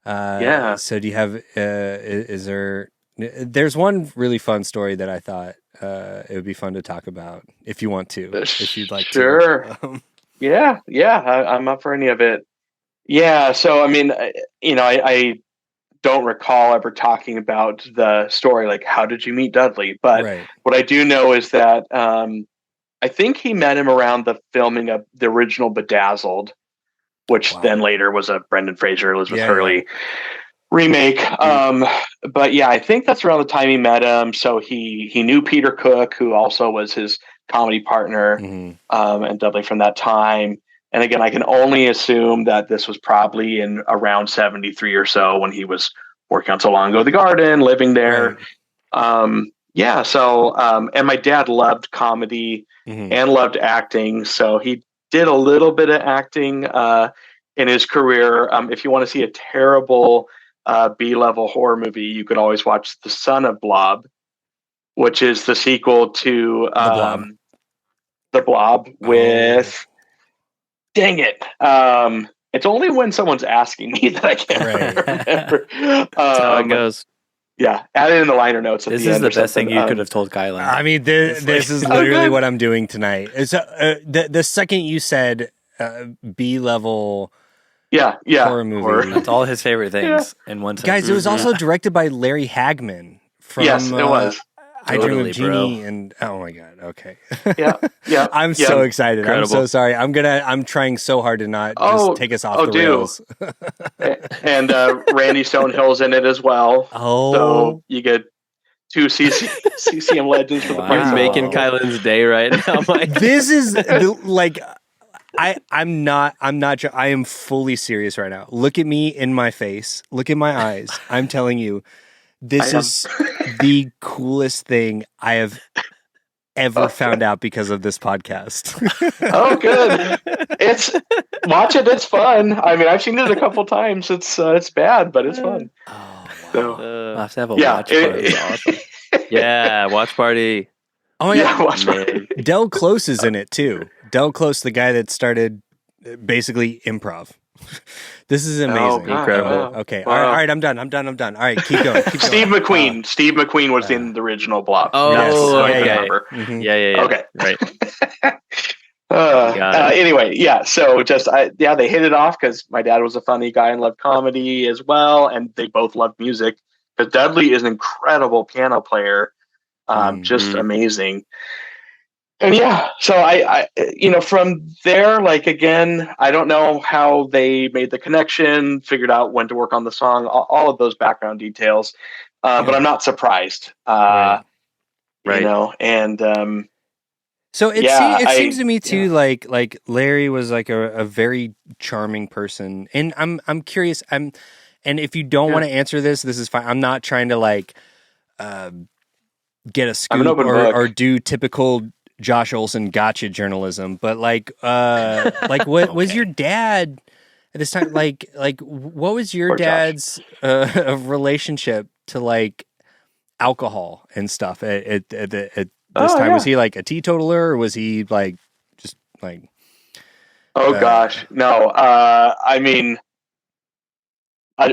So do you have? Is there? There's one really fun story that I thought it would be fun to talk about if you want to, if you'd like to. Sure. Yeah. I'm up for any of it. Yeah. So I mean, I don't recall ever talking about the story, like how did you meet Dudley? But what I do know is that I think he met him around the filming of the original Bedazzled, which then later was a Brendan Fraser, Elizabeth Hurley remake. But yeah, I think that's around the time he met him. So he knew Peter Cook, who also was his comedy partner, and Dudley from that time. And again, I can only assume that this was probably in around 73 or so when he was working on So Long Ago the Garden, living there. And my dad loved comedy and loved acting. So he did a little bit of acting in his career. If you want to see a terrible B-level horror movie, you could always watch The Son of Blob, which is the sequel to The Blob with... Dang it. It's only when someone's asking me that I can't remember. That's how it goes. Yeah, add it in the liner notes. This is the best thing you could have told Kylan. I mean, this is literally what I'm doing tonight. So, the second you said B-level horror movie. That's all his favorite things in one sentence. Guys, it was also directed by Larry Hagman. Yes, it was. I Dream of Jeannie, and oh my god, okay. Yeah. I'm so excited. Incredible. I'm so sorry. I'm trying so hard to not just take us off the rails. And Randy Stonehill's in it as well. So you get 2 CCM legends for the party. You're making Kylan's day right now, Mike. This is like I'm not I am fully serious right now. Look at me in my face. Look at my eyes. I'm telling you. This is the coolest thing I have ever found out because of this podcast. Oh, good. Watch it. It's fun. I mean, I've seen it a couple times. It's bad, but it's fun. Oh, wow. So, I'll have to have a watch party. Awesome. Yeah, watch party. Oh my god, watch party. Del Close is in it too. Del Close, the guy that started basically improv. This is amazing. Oh, God, incredible. wow. Okay. Wow. All right. I'm done. All right. Keep going. Steve McQueen. Steve McQueen was in the original Blob. Oh, yes. yeah. Remember. Mm-hmm. Yeah. Okay. Right. Anyway, yeah. So they hit it off because my dad was a funny guy and loved comedy as well, and they both loved music. Because Dudley is an incredible piano player, just amazing. And yeah, so from there, like, again, I don't know how they made the connection, figured out when to work on the song, all of those background details. But I'm not surprised, Right. and so yeah, it seems to me too, yeah. like Larry was like a very charming person, and I'm curious. And if you don't want to answer this is fine. I'm not trying to like get a I'm an scoop open book. or do typical Josh Olson gotcha journalism, but like what was your dad at this time? Like what was your Poor Josh. dad's relationship to like alcohol and stuff at this time? Yeah. Was he like a teetotaler, or was he like just like? Oh gosh, no. I mean,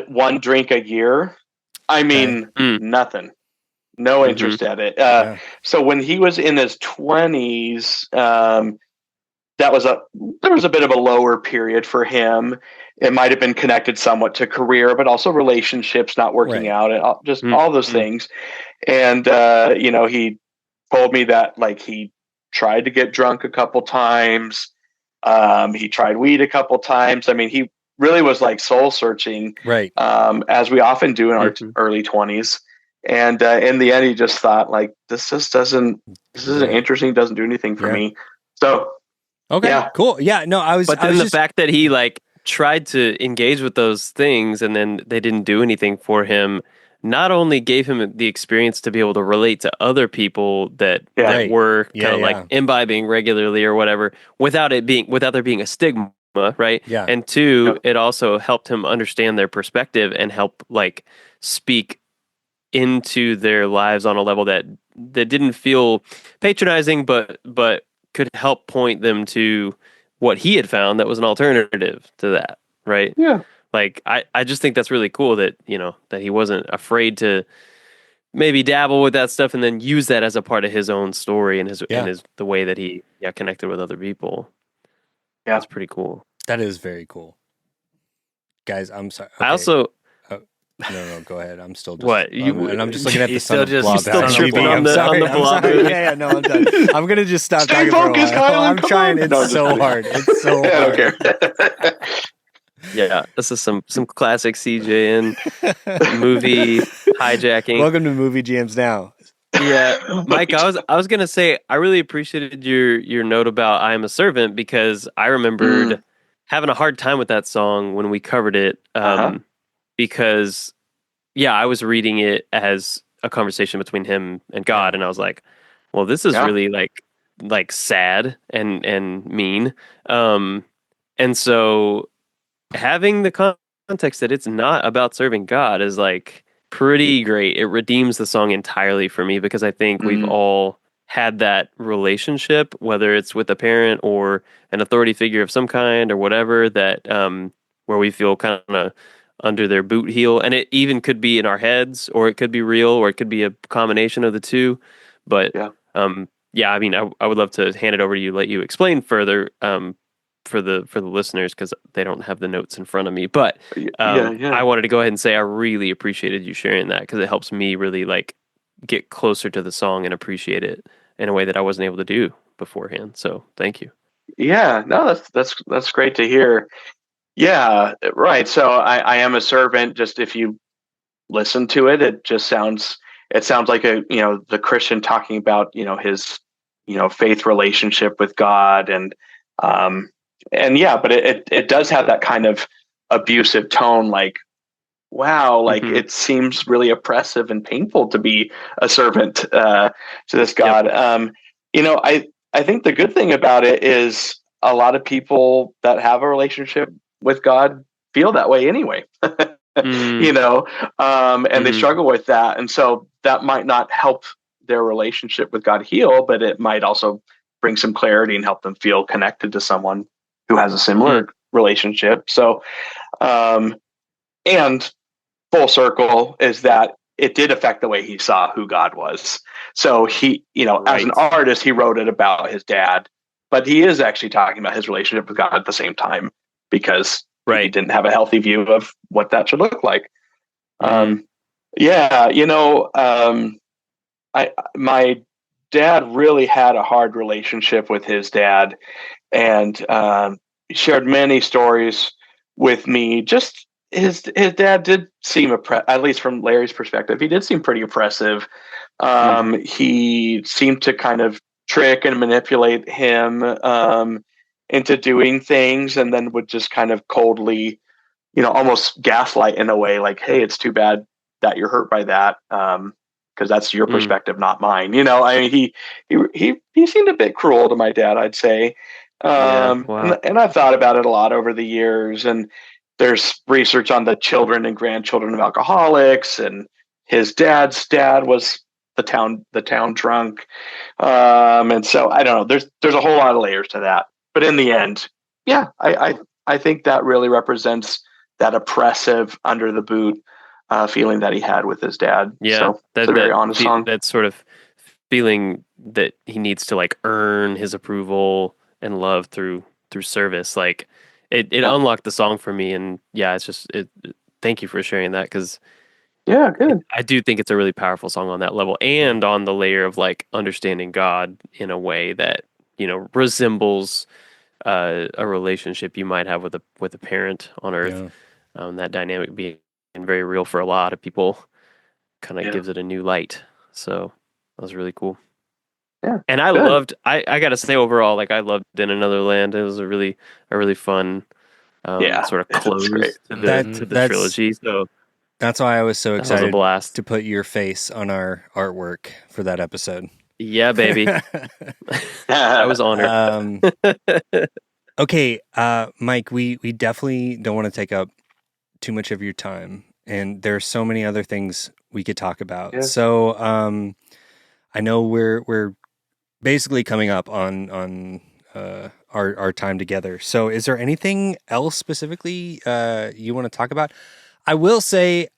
one drink a year. I mean, nothing. No interest at it. So when he was in his 20s, there was a bit of a lower period for him. It might have been connected somewhat to career, but also relationships not working out, and all those things. And he told me that like he tried to get drunk a couple times. He tried weed a couple times. I mean, he really was like soul searching, right? As we often do in our early 20s. And in the end, he just thought like, this isn't interesting. Doesn't do anything for me. So, okay, cool. Yeah, no, But then the fact that he like tried to engage with those things and then they didn't do anything for him, not only gave him the experience to be able to relate to other people that were kind of like imbibing regularly or whatever, without there being a stigma, right? Yeah. And two, it also helped him understand their perspective and help like speak into their lives on a level that didn't feel patronizing, but could help point them to what he had found that was an alternative to that, right? Yeah. Like I just think that's really cool that that he wasn't afraid to maybe dabble with that stuff and then use that as a part of his own story and his the way that he connected with other people. Yeah, that's pretty cool. That is very cool, guys. I'm sorry. Okay. I also. No, go ahead. I'm still just what and I'm just looking at the Son of still Blob. tripping on the blob. Yeah, no, I'm done. I'm gonna just stop Stay talking focused, for a while. Kylan, I'm trying. It's so hard. It's so hard. I don't care. Yeah, this is some classic CJN movie hijacking. Welcome to Movie Jams Now. Yeah, Mike, I was gonna say I really appreciated your note about "I Am a Servant" because I remembered having a hard time with that song when we covered it. Because I was reading it as a conversation between him and God, and I was like, well, this is really like sad and mean. And so having the context that it's not about serving God is like pretty great. It redeems the song entirely for me because I think we've all had that relationship, whether it's with a parent or an authority figure of some kind or whatever, that where we feel kind of under their boot heel, and it even could be in our heads, or it could be real, or it could be a combination of the two. But I mean, I would love to hand it over to you, let you explain further for the listeners because they don't have the notes in front of me. But I wanted to go ahead and say I really appreciated you sharing that because it helps me really like get closer to the song and appreciate it in a way that I wasn't able to do beforehand. So thank you. Yeah, no, that's great to hear. Yeah, right. So I am a servant. Just if you listen to it, it sounds like the Christian talking about his faith relationship with God and but it does have that kind of abusive tone. Like, wow, like it seems really oppressive and painful to be a servant to this God. I think the good thing about it is a lot of people that have a relationship with God feel that way anyway, and they struggle with that. And so that might not help their relationship with God heal, but it might also bring some clarity and help them feel connected to someone who has a similar relationship. So, and full circle is that it did affect the way he saw who God was. So he, as an artist, he wrote it about his dad, but he is actually talking about his relationship with God at the same time because he didn't have a healthy view of what that should look like. My dad really had a hard relationship with his dad, and shared many stories with me. Just his dad did seem at least from Larry's perspective, he did seem pretty oppressive. He seemed to kind of trick and manipulate him into doing things, and then would just kind of coldly, almost gaslight in a way, like, "Hey, it's too bad that you're hurt by that, because that's your perspective, not mine." I mean, he seemed a bit cruel to my dad, I'd say. Wow. And I've thought about it a lot over the years, and there's research on the children and grandchildren of alcoholics, and his dad's dad was the town drunk. And so I don't know, there's a whole lot of layers to that. But in the end, yeah, I think that really represents that oppressive, under the boot feeling that he had with his dad. Yeah, so it's a very honest song. That sort of feeling that he needs to like earn his approval and love through service. Like it unlocked the song for me, and yeah, it's just thank you for sharing that, because yeah, good. I do think it's a really powerful song on that level, and on the layer of like understanding God in a way that resembles a relationship you might have with a parent on earth. Yeah. That dynamic being very real for a lot of people kind of gives it a new light. So that was really cool. Yeah. And I loved, I gotta say overall, like I loved In Another Land. It was a really fun sort of close to the trilogy. So that's why I was so excited blast to put your face on our artwork for that episode. Yeah, baby. I was honored. Okay, Mike, we definitely don't want to take up too much of your time, and there's so many other things we could talk about. Yeah. So I know we're basically coming up on our time together. So is there anything else specifically you want to talk about? I will say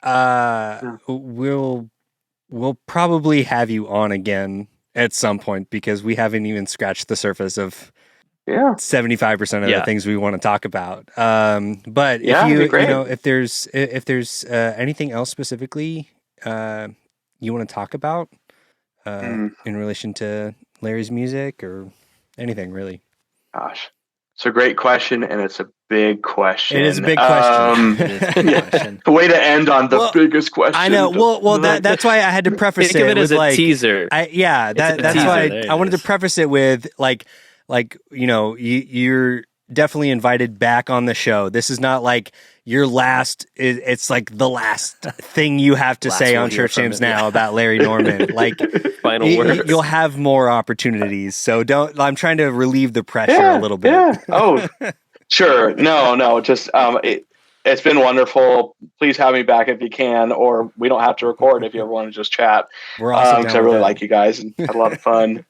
we'll probably have you on again at some point, because we haven't even scratched the surface of 75% of the things we want to talk about. But if if there's anything else specifically you want to talk about in relation to Larry's music or anything, really. Gosh, it's a great question, and it's a big question. It is a big question. The way to end on the biggest question. I know. Well, that's why I had to preface Think of it as with a teaser. That's why I wanted to preface it with like you're definitely invited back on the show. This is not like your last. It's like the last thing you have to say on Church Names Now about Larry Norman. Like final words. You'll have more opportunities. So don't. I'm trying to relieve the pressure a little bit. Yeah. Oh, sure. No. Just it's been wonderful. Please have me back if you can, or we don't have to record if you ever want to just chat. We're awesome. Because I really like you guys and had a lot of fun.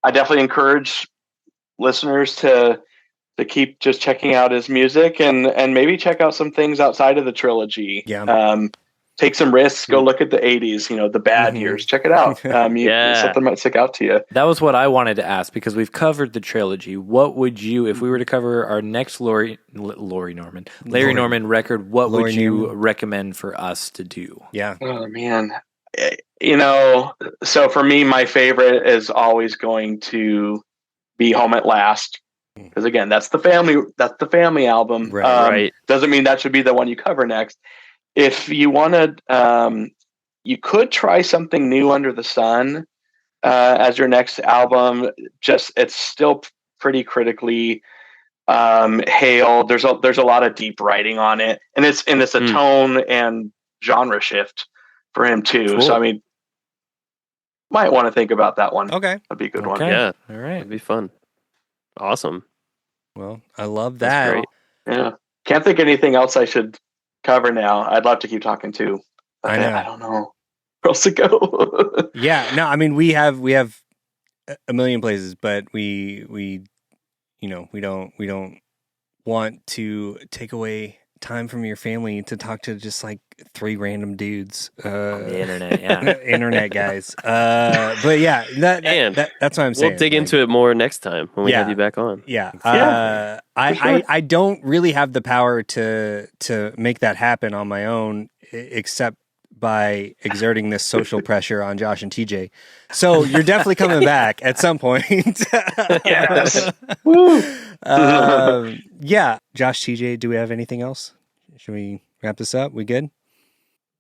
I definitely encourage listeners to keep just checking out his music and maybe check out some things outside of the trilogy. Take some risks. Go look at the 80s, the bad years. Check it out. Something might stick out to you. That was what I wanted to ask, because we've covered the trilogy. What would you, if we were to cover our next Larry Norman record, what would you recommend for us to do? Yeah. Oh, man. So for me, my favorite is always going to be Home at Last, because again, that's the family album. Right. Doesn't mean that should be the one you cover next. If you want to, you could try something new under the sun as your next album. It's still pretty critically hailed. There's a lot of deep writing on it, and it's a tone and genre shift for him too. Cool. So I mean, might want to think about that one. Okay, that'd be a good one. Yeah, all right, it'd be fun. Awesome. Well, I love that. Great. Yeah, can't think of anything else I should cover now. I'd love to keep talking too. I know. I don't know where else to go. Yeah, no, I mean we have a million places, but we don't want to take away time from your family to talk to just like three random dudes on the internet, internet guys. But yeah, that's what I'm saying. We'll dig into it more next time when we have you back on. Yeah, sure. I don't really have the power to make that happen on my own, except by exerting this social pressure on Josh and TJ. So you're definitely coming back at some point. Yes. Woo. Yeah. Josh, TJ, do we have anything else? Should we wrap this up? We good?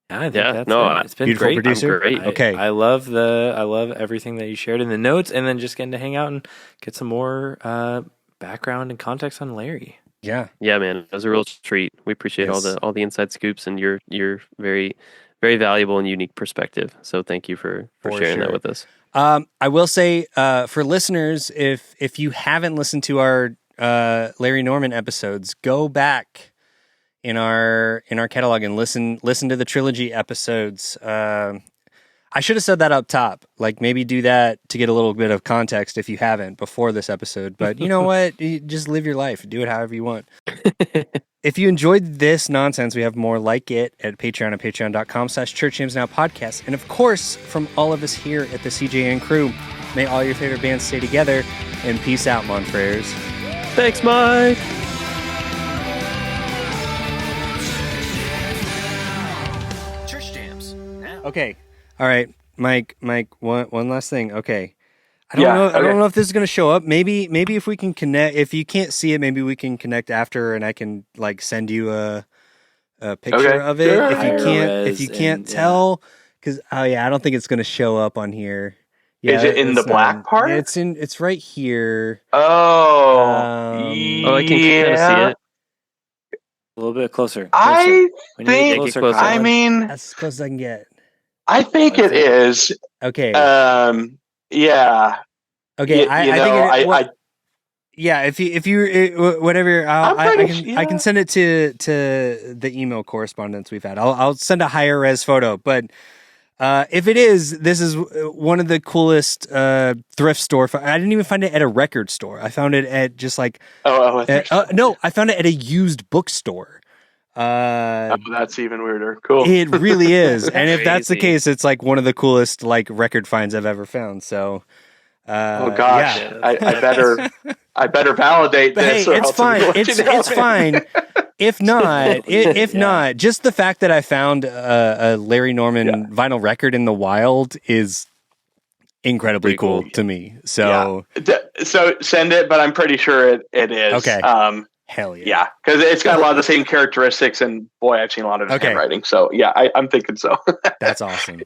I think that's it. It's been beautiful great. producer. Great. Okay. I love everything that you shared in the notes, and then just getting to hang out and get some more background and context on Larry. Yeah. Yeah, man, it was a real treat. We appreciate all the inside scoops and your very, very valuable and unique perspective. So thank you for sharing that with us. I will say for listeners, if you haven't listened to our Larry Norman episodes, go back in our catalog and listen to the trilogy episodes. I should have said that up top. Like maybe do that to get a little bit of context if you haven't before this episode. But you know what? You just live your life. Do it however you want. If you enjoyed this nonsense, we have more like it at Patreon at patreon.com/churchjamesnowpodcast. And of course, from all of us here at the CJN crew, may all your favorite bands stay together. And peace out, Monfrères. Thanks, Mike. Church Jams. Okay. All right, Mike, one last thing. Okay. I don't know if this is going to show up. Maybe if we can connect, if you can't see it, maybe we can connect after and I can like send you a picture of it. Sure. If you can't tell, cuz I don't think it's going to show up on here. Yeah, is it in the black part? It's right here. Oh. I can kind of see it. A little bit closer. I think closer. I mean that's as close as I can get. I think it is. Okay. Yeah. Okay. Yeah. If you whatever, I can send it to the email correspondence we've had. I'll send a higher res photo. But if it is, this is one of the coolest thrift store. I didn't even find it at a record store. I found it at just like no, I found it at a used bookstore. That's even weirder. Cool. It really is. And if that's the case, it's like one of the coolest like record finds I've ever found. So oh gosh. Yeah. I better validate but this. Hey, it's fine. It's fine. If not, just the fact that I found a Larry Norman vinyl record in the wild is incredibly cool to me. So so send it, but I'm pretty sure it is. Okay. Hell yeah. Yeah, because it's got a lot of the same characteristics, and boy, I've seen a lot of his handwriting. So yeah, I'm thinking so. That's awesome.